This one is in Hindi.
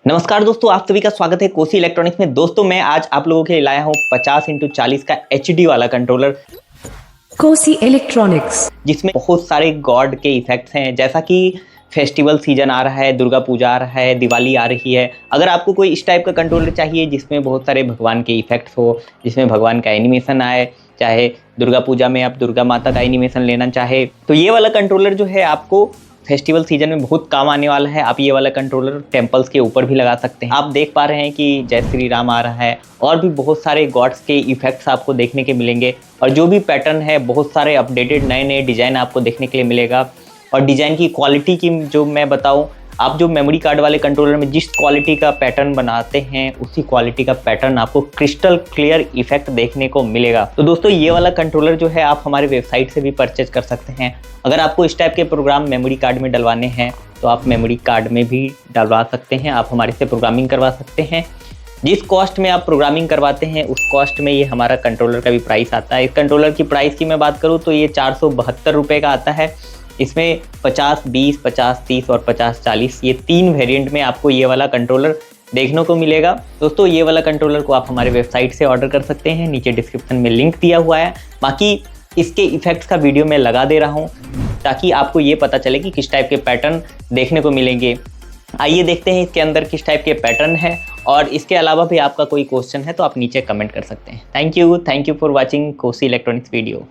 नमस्कार दोस्तों, आप सभी का स्वागत है कोसी इलेक्ट्रॉनिक्स में। दोस्तों मैं आज आप लोगों के लिए लाया हूँ 50x40 का HD वाला कंट्रोलर कोसी इलेक्ट्रॉनिक्स, जिसमें बहुत सारे गॉड के इफेक्ट्स हैं। जैसा कि फेस्टिवल सीजन आ रहा है, दुर्गा पूजा आ रहा है, दिवाली आ रही है। अगर आपको कोई इस टाइप का कंट्रोलर चाहिए जिसमें बहुत सारे भगवान के इफेक्ट्स हो, जिसमें भगवान का एनिमेशन आए, चाहे दुर्गा पूजा में आप दुर्गा माता का एनिमेशन लेना चाहे, तो ये वाला कंट्रोलर जो है आपको फेस्टिवल सीजन में बहुत काम आने वाला है। आप ये वाला कंट्रोलर टेम्पल्स के ऊपर भी लगा सकते हैं। आप देख पा रहे हैं कि जय श्री राम आ रहा है और भी बहुत सारे गॉड्स के इफेक्ट्स आपको देखने के मिलेंगे। और जो भी पैटर्न है, बहुत सारे अपडेटेड नए नए डिज़ाइन आपको देखने के लिए मिलेगा। और डिज़ाइन की क्वालिटी की जो मैं बताऊं, आप जो मेमोरी कार्ड वाले कंट्रोलर में जिस क्वालिटी का पैटर्न बनाते हैं, उसी क्वालिटी का पैटर्न आपको क्रिस्टल क्लियर इफेक्ट देखने को मिलेगा। तो दोस्तों ये वाला कंट्रोलर जो है आप हमारे वेबसाइट से भी परचेज कर सकते हैं। अगर आपको इस टाइप के प्रोग्राम मेमोरी कार्ड में डलवाने हैं तो आप मेमोरी कार्ड में भी डलवा सकते हैं। आप हमारे से प्रोग्रामिंग करवा सकते हैं। जिस कॉस्ट में आप प्रोग्रामिंग करवाते हैं उस कॉस्ट में ये हमारा कंट्रोलर का भी प्राइस आता है। इस कंट्रोलर की प्राइस की मैं बात करूँ तो ये 472 रुपये का आता है। इसमें 50-20, 50-30 और 50-40 ये 3 वेरिएंट में आपको ये वाला कंट्रोलर देखने को मिलेगा। दोस्तों ये वाला कंट्रोलर को आप हमारे वेबसाइट से ऑर्डर कर सकते हैं। नीचे डिस्क्रिप्शन में लिंक दिया हुआ है। बाकी इसके इफेक्ट्स का वीडियो मैं लगा दे रहा हूँ ताकि आपको ये पता चले कि किस टाइप के पैटर्न देखने को मिलेंगे। आइए देखते हैं इसके अंदर किस टाइप के पैटर्न है। और इसके अलावा भी आपका कोई क्वेश्चन है तो आप नीचे कमेंट कर सकते हैं। Thank you for watching Kosi electronics video.